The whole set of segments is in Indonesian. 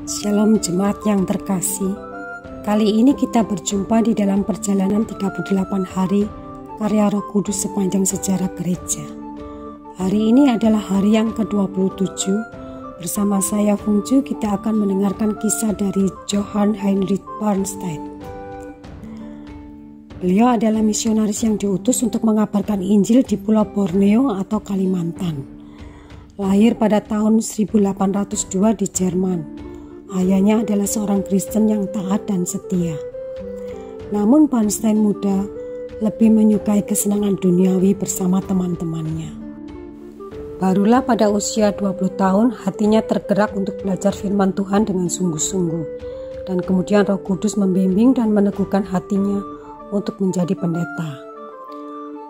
Shalom jemaat yang terkasih. Kali ini kita berjumpa di dalam perjalanan 38 hari karya Roh Kudus sepanjang sejarah gereja. Hari ini adalah hari yang ke-27. Bersama saya Fung Ju, kita akan mendengarkan kisah dari Johann Heinrich Bernstein. Beliau adalah misionaris yang diutus untuk mengabarkan Injil di Pulau Borneo atau Kalimantan. Lahir pada tahun 1802 di Jerman. Ayahnya adalah seorang Kristen yang taat dan setia. Namun Bernstein muda lebih menyukai kesenangan duniawi bersama teman-temannya. Barulah pada usia 20 tahun hatinya tergerak untuk belajar firman Tuhan dengan sungguh-sungguh. Dan kemudian Roh Kudus membimbing dan meneguhkan hatinya untuk menjadi pendeta.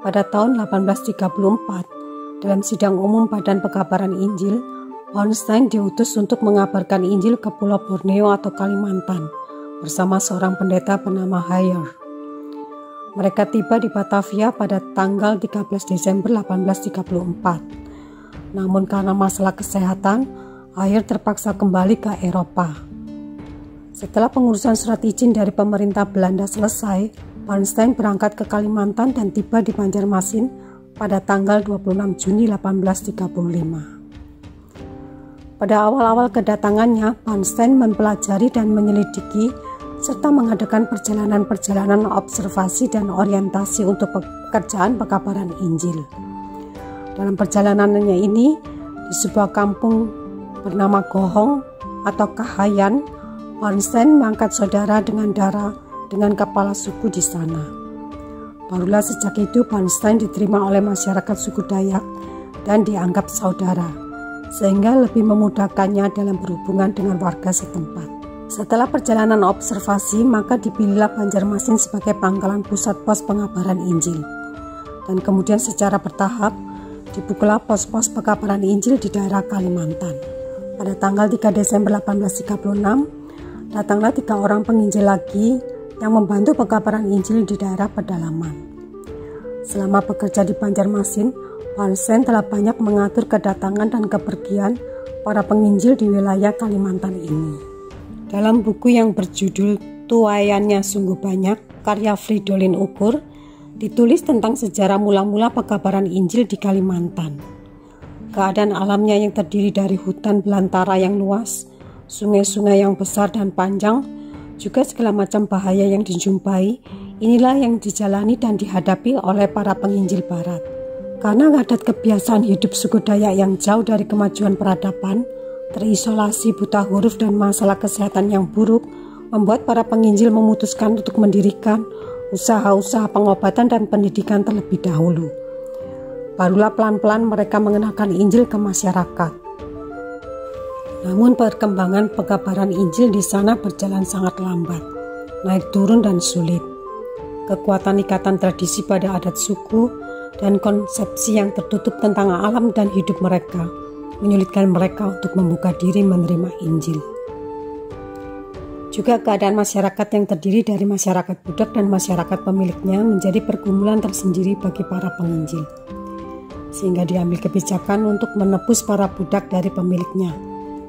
Pada tahun 1834, dalam sidang umum Badan Pekabaran Injil, Bernstein diutus untuk mengabarkan Injil ke Pulau Borneo atau Kalimantan bersama seorang pendeta bernama Hayer. Mereka tiba di Batavia pada tanggal 13 Desember 1834. Namun karena masalah kesehatan, Hayer terpaksa kembali ke Eropa. Setelah pengurusan surat izin dari pemerintah Belanda selesai, Bernstein berangkat ke Kalimantan dan tiba di Banjarmasin pada tanggal 26 Juni 1835. Pada awal-awal kedatangannya, Bernstein mempelajari dan menyelidiki serta mengadakan perjalanan-perjalanan observasi dan orientasi untuk pekerjaan pekabaran Injil. Dalam perjalanannya ini, di sebuah kampung bernama Gohong atau Kahayan, Bernstein mengangkat saudara dengan darah dengan kepala suku di sana. Barulah sejak itu Bernstein diterima oleh masyarakat suku Dayak dan dianggap saudara, sehingga lebih memudahkannya dalam berhubungan dengan warga setempat. Setelah perjalanan observasi, maka dipilihlah Banjarmasin sebagai pangkalan pusat pos pengabaran Injil. Dan kemudian secara bertahap, dibukalah pos-pos pekabaran Injil di daerah Kalimantan. Pada tanggal 3 Desember 1836, datanglah 3 orang penginjil lagi yang membantu pekabaran Injil di daerah pedalaman. Selama bekerja di Banjarmasin, Bernstein telah banyak mengatur kedatangan dan kepergian para penginjil di wilayah Kalimantan ini. Dalam buku yang berjudul Tuaiannya Sungguh Banyak, karya Fridolin Ukur, ditulis tentang sejarah mula-mula pekabaran Injil di Kalimantan. Keadaan alamnya yang terdiri dari hutan belantara yang luas, sungai-sungai yang besar dan panjang, juga segala macam bahaya yang dijumpai, inilah yang dijalani dan dihadapi oleh para penginjil barat. Karena adat kebiasaan hidup suku Dayak yang jauh dari kemajuan peradaban, terisolasi, buta huruf, dan masalah kesehatan yang buruk, membuat para penginjil memutuskan untuk mendirikan usaha-usaha pengobatan dan pendidikan terlebih dahulu. Barulah pelan-pelan mereka mengenalkan Injil ke masyarakat. Namun perkembangan pekabaran Injil di sana berjalan sangat lambat, naik turun dan sulit. Kekuatan ikatan tradisi pada adat suku dan konsepsi yang tertutup tentang alam dan hidup mereka menyulitkan mereka untuk membuka diri menerima Injil. Juga keadaan masyarakat yang terdiri dari masyarakat budak dan masyarakat pemiliknya menjadi pergumulan tersendiri bagi para penginjil, sehingga diambil kebijakan untuk menebus para budak dari pemiliknya.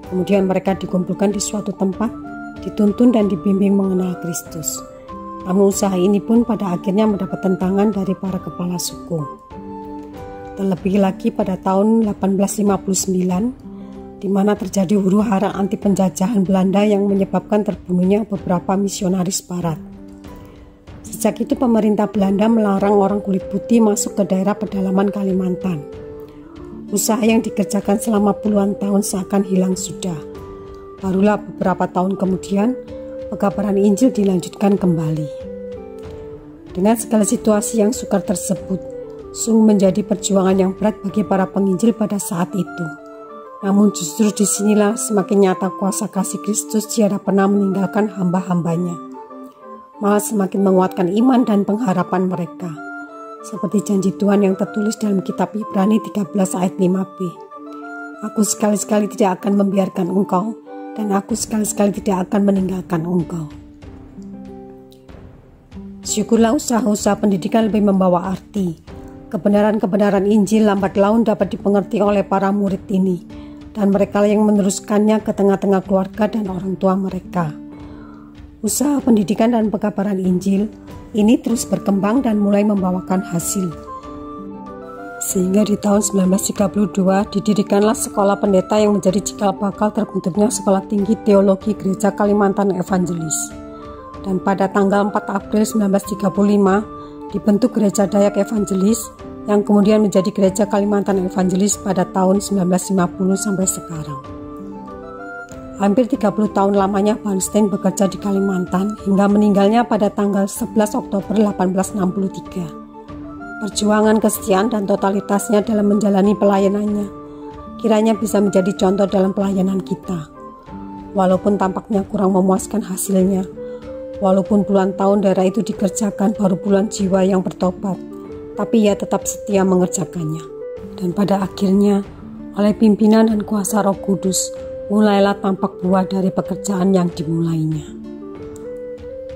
Kemudian mereka dikumpulkan di suatu tempat, dituntun dan dibimbing mengenal Kristus. Namun usaha ini pun pada akhirnya mendapat tentangan dari para kepala suku. Terlebih lagi pada tahun 1859, di mana terjadi huru-hara anti penjajahan Belanda yang menyebabkan terbunuhnya beberapa misionaris barat. Sejak itu pemerintah Belanda melarang orang kulit putih masuk ke daerah pedalaman Kalimantan. Usaha yang dikerjakan selama puluhan tahun seakan hilang sudah. Barulah beberapa tahun kemudian, pekabaran Injil dilanjutkan kembali. Dengan segala situasi yang sukar tersebut, sungguh menjadi perjuangan yang berat bagi para penginjil pada saat itu. Namun justru disinilah semakin nyata kuasa kasih Kristus tiada pernah meninggalkan hamba-hambanya. Malah semakin menguatkan iman dan pengharapan mereka. Seperti janji Tuhan yang tertulis dalam kitab Ibrani 13 ayat 5b. Aku sekali-sekali tidak akan membiarkan engkau, dan aku sekali-sekali tidak akan meninggalkan engkau. Syukurlah usaha-usaha pendidikan lebih membawa arti. Kebenaran-kebenaran Injil lambat laun dapat dipengerti oleh para murid ini, dan mereka yang meneruskannya ke tengah-tengah keluarga dan orang tua mereka. Usaha pendidikan dan pekabaran Injil ini terus berkembang dan mulai membawakan hasil. Sehingga di tahun 1932 didirikanlah sekolah pendeta yang menjadi cikal bakal terbentuknya Sekolah Tinggi Teologi Gereja Kalimantan Evangelis. Dan pada tanggal 4 April 1935 dibentuk Gereja Dayak Evangelis yang kemudian menjadi Gereja Kalimantan Evangelis pada tahun 1950 sampai sekarang. Hampir 30 tahun lamanya Bernstein bekerja di Kalimantan hingga meninggalnya pada tanggal 11 Oktober 1863. Perjuangan kesetiaan dan totalitasnya dalam menjalani pelayanannya kiranya bisa menjadi contoh dalam pelayanan kita. Walaupun tampaknya kurang memuaskan hasilnya, walaupun puluhan tahun daerah itu dikerjakan baru puluhan jiwa yang bertobat, tapi ia tetap setia mengerjakannya. Dan pada akhirnya, oleh pimpinan dan kuasa Roh Kudus, mulailah tampak buah dari pekerjaan yang dimulainya.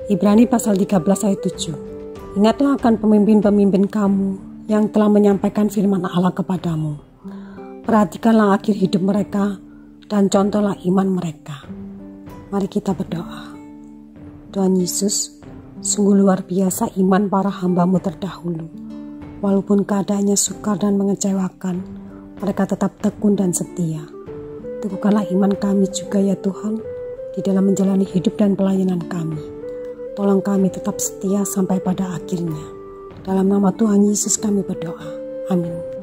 Ibrani pasal 13 ayat 7. Ingatlah akan pemimpin-pemimpin kamu yang telah menyampaikan firman Allah kepadamu. Perhatikanlah akhir hidup mereka dan contohlah iman mereka. Mari kita berdoa. Tuhan Yesus, sungguh luar biasa iman para hamba-Mu terdahulu. Walaupun keadaannya sukar dan mengecewakan, mereka tetap tekun dan setia. Teguhkanlah iman kami juga ya Tuhan, di dalam menjalani hidup dan pelayanan kami. Tolong kami tetap setia sampai pada akhirnya. Dalam nama Tuhan Yesus kami berdoa. Amin.